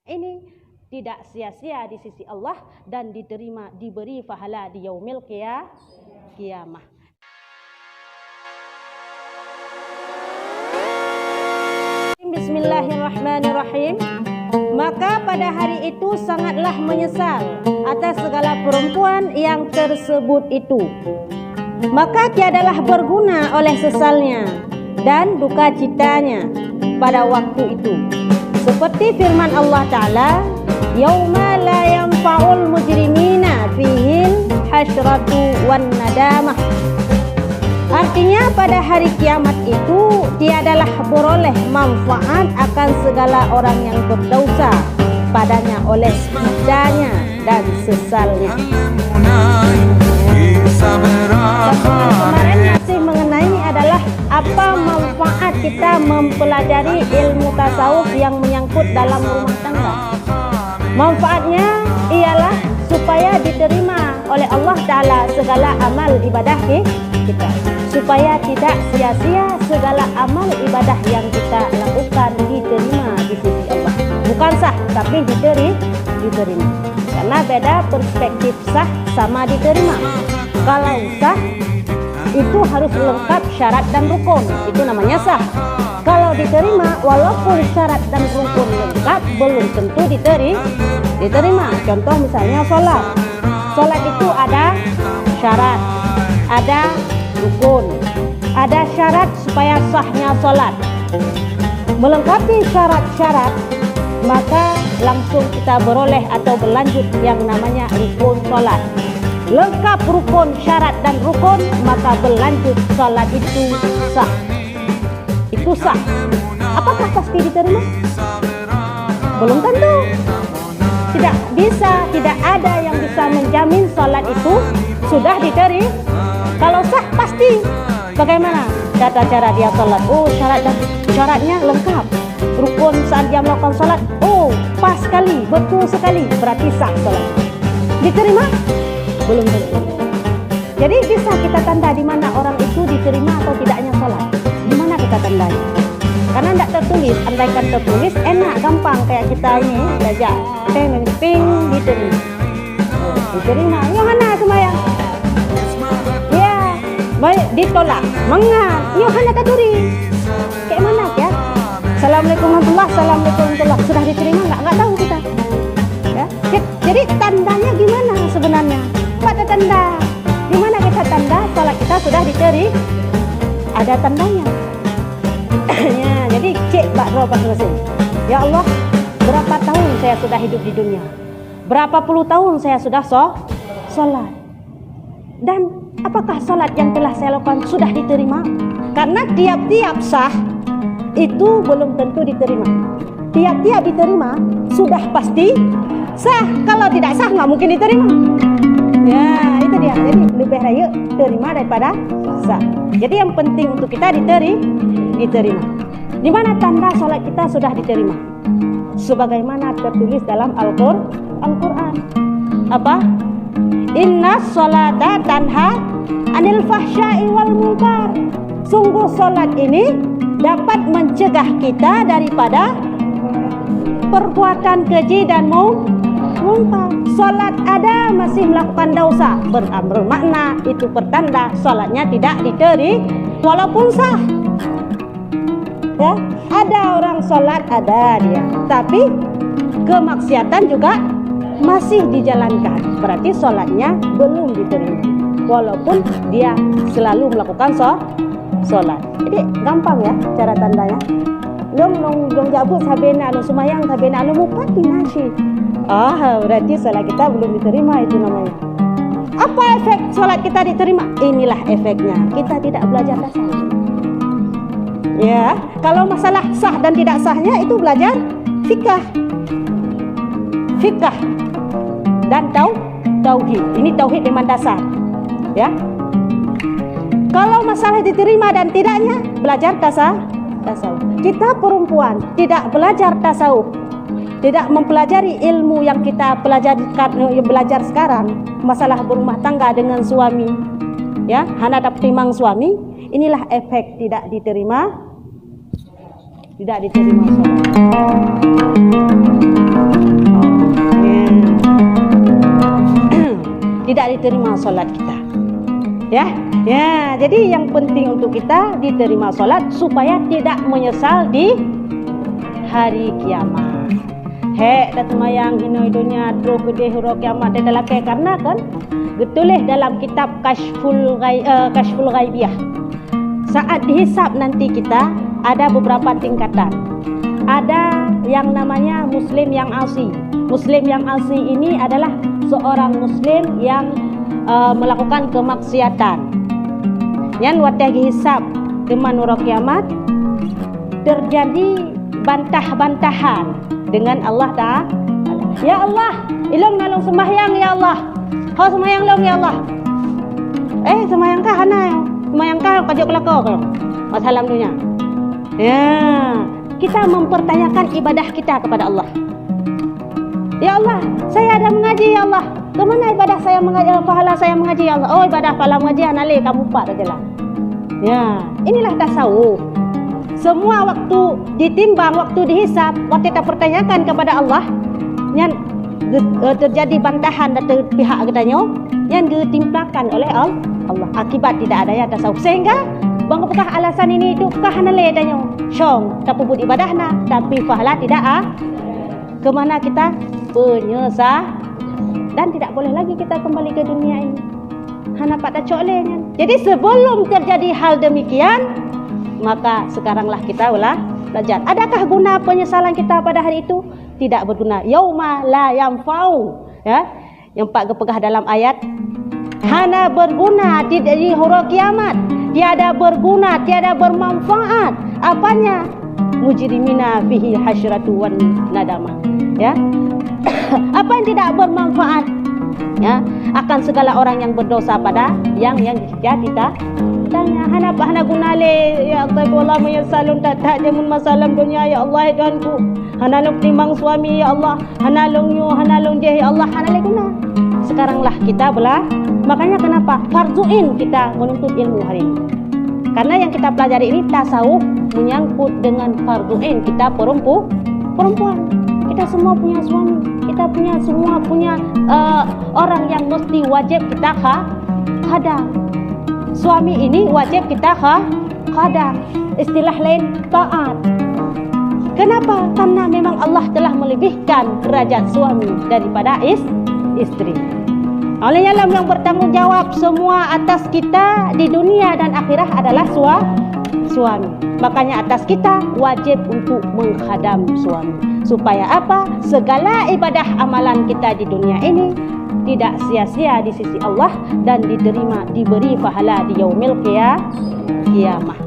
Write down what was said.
ini tidak sia-sia di sisi Allah dan diterima, diberi pahala di yaumil qiyamah. Bismillahirrahmanirrahim. Maka pada hari itu sangatlah menyesal atas segala perempuan yang tersebut itu. Maka tiadalah berguna oleh sesalnya dan duka citanya pada waktu itu. Seperti firman Allah Ta'ala, yauma la yanfa'ul mujrimina fihil hasyratu wan nadamah. Artinya pada hari kiamat itu tiadalah beroleh manfaat akan segala orang yang berdosa padanya oleh dosanya dan sesalnya. Kemarin masih mengenai adalah apa manfaat kita mempelajari ilmu tasawuf yang menyangkut dalam rumah tangga. Manfaatnya ialah supaya diterima oleh Allah Ta'ala segala amal ibadah kita, supaya tidak sia-sia segala amal ibadah yang kita lakukan diterima di sisi Allah. Bukan sah, tapi diterima. Karena beda perspektif sah sama diterima. Kalau sah itu harus lengkap syarat dan rukun, itu namanya sah. Kalau diterima, walaupun syarat dan rukun lengkap, belum tentu diterima. Contoh misalnya sholat. Sholat itu ada syarat, ada rukun, ada syarat supaya sahnya sholat. Melengkapi syarat-syarat, maka langsung kita beroleh atau berlanjut yang namanya rukun sholat. Lengkap rukun, syarat dan rukun, maka berlanjut sholat itu sah. Itu sah. Apakah pasti diterima? Belum tentu. Tidak bisa, tidak ada yang bisa menjamin sholat itu sudah diterima. Kalau sah pasti. Bagaimana tata cara dia sholat? Oh, syaratnya lengkap. Rukun saat dia melakukan sholat, oh pas sekali, betul sekali, berarti sah sholat. Diterima? Belum tentu. Jadi bisa kita tanda di mana orang itu diterima atau tidaknya sholat. Di mana kita tandai? Karena tidak tertulis. Andaikan tertulis enak, gampang kayak kita ini belajar. Ting diterima. Diterima. Yohana semayang. Ya, baik ditolak. Mengat. Yohana kaduri. Kayak mana ya? Assalamualaikum warahmatullahi wabarakatuh. Sudah diterima nggak tahu kita. Ya. Jadi tandanya gimana sebenarnya? Pada tanda. Gimana kita tanda sholat kita sudah diterima? Ada tandanya. Ya, jadi cek Mbak Ro pas mesin. Ya Allah, berapa tahun saya sudah hidup di dunia? Berapa puluh tahun saya sudah sholat? Dan apakah sholat yang telah saya lakukan sudah diterima? Karena tiap-tiap sah itu belum tentu diterima. Tiap-tiap diterima sudah pasti sah. Kalau tidak sah nggak mungkin diterima. Ya, itu dia. Jadi lebih raya terima daripada sah. Jadi yang penting untuk kita diterima. Di mana tanda sholat kita sudah diterima? Sebagaimana tertulis dalam Al-Quran. Apa? Inna sholata tanha anil fahsya'i wal munkar. Sungguh sholat ini dapat mencegah kita daripada perbuatan keji dan munkar. Sholat ada masih melakukan dosa, bermakna itu pertanda sholatnya tidak diterima walaupun sah. Ya, ada orang sholat ada dia, tapi kemaksiatan juga masih dijalankan, berarti sholatnya belum diterima walaupun dia selalu melakukan sholat. Jadi gampang ya cara tandanya. Long jabut sabena long sumayang sabena long mupati nasi. Berarti sholat kita belum diterima, itu namanya. Apa efek sholat kita diterima? Inilah efeknya. Kita tidak belajar dasar. Ya, kalau masalah sah dan tidak sahnya itu belajar fikah dan tauhid. Ini tauhid iman dasar. Ya. Kalau masalah diterima dan tidaknya belajar tasawuf. Kita perempuan tidak belajar tasawuf, tidak mempelajari ilmu yang kita belajar sekarang, masalah berumah tangga dengan suami, ya, hana dapat timang suami, inilah efek tidak diterima sholat. diterima solat kita. Ya, jadi yang penting untuk kita diterima solat supaya tidak menyesal di hari kiamat. Dat semayang hinoi dunia dro gede huro kiamat adalah karena kan ditulis dalam kitab Kashful Ghaibiyah. Saat dihisab nanti kita ada beberapa tingkatan. Ada yang namanya muslim yang asi. Muslim yang asi ini adalah seorang muslim yang melakukan kemaksiatan. Yang waktu dihisab dengan huro kiamat terjadi bantah-bantahan dengan Allah Ta'ala. Ya Allah, ilong nalong sembahyang ya Allah. Kau sembahyang long ya Allah. Sembahyang kah hana? Sembahyang kah kajak kelakau kalau masalah dunia. Ya, kita mempertanyakan ibadah kita kepada Allah. Ya Allah, saya ada mengaji ya Allah. Kemana ibadah saya mengaji, pahala saya mengaji ya Allah? Oh, ibadah pahala mengaji anale kamu pak sajalah. Ya, inilah tasawuf. Semua waktu ditimbang, waktu dihisab, waktu kita pertanyakan kepada Allah, yang terjadi bantahan dari pihak katanya, yang ditimpakan oleh Allah. Akibat tidak adanya tasawuf. Sehingga, bangkapkah alasan ini dukah nale tanya, syong, tak puput ibadah na, tapi pahala tidak kemana kita penyesal dan tidak boleh lagi kita kembali ke dunia ini. Hana pada colenya. Jadi sebelum terjadi hal demikian, maka sekaranglah kita belajar. Adakah guna penyesalan kita pada hari itu? Tidak berguna. Yauma la yanfa'u. Ya, yang Pak kepegah dalam ayat. Hana berguna di huro kiamat. Tiada berguna, tiada bermanfaat. Apanya? Mujrimina fihi hasyratu wan nadamah. Ya. Apa yang tidak bermanfaat? Ya, akan segala orang yang berdosa pada yang kita tanya hana guna le ya Allah wallah menyalun tak jamun masalah dunia ya Allah Tuhanku hana long timbang suami ya Allah hana long je ya Allah hana le guna. Sekaranglah kita makanya kenapa farduin kita menuntut ilmu hari ini, karena yang kita pelajari ini tasawuf menyangkut dengan farduin kita perempuan. Kita semua punya suami, kita semua punya orang yang mesti wajib kita khadam. Suami ini wajib kita khadam. Istilah lain taat. Kenapa? Karena memang Allah telah melebihkan derajat suami daripada istri. Oleh Allah yang bertanggung jawab semua atas kita di dunia dan akhirat adalah suami. Makanya atas kita wajib untuk menghadam suami. Supaya apa? Segala ibadah amalan kita di dunia ini tidak sia-sia di sisi Allah dan diberi pahala di yaumil qiyamah.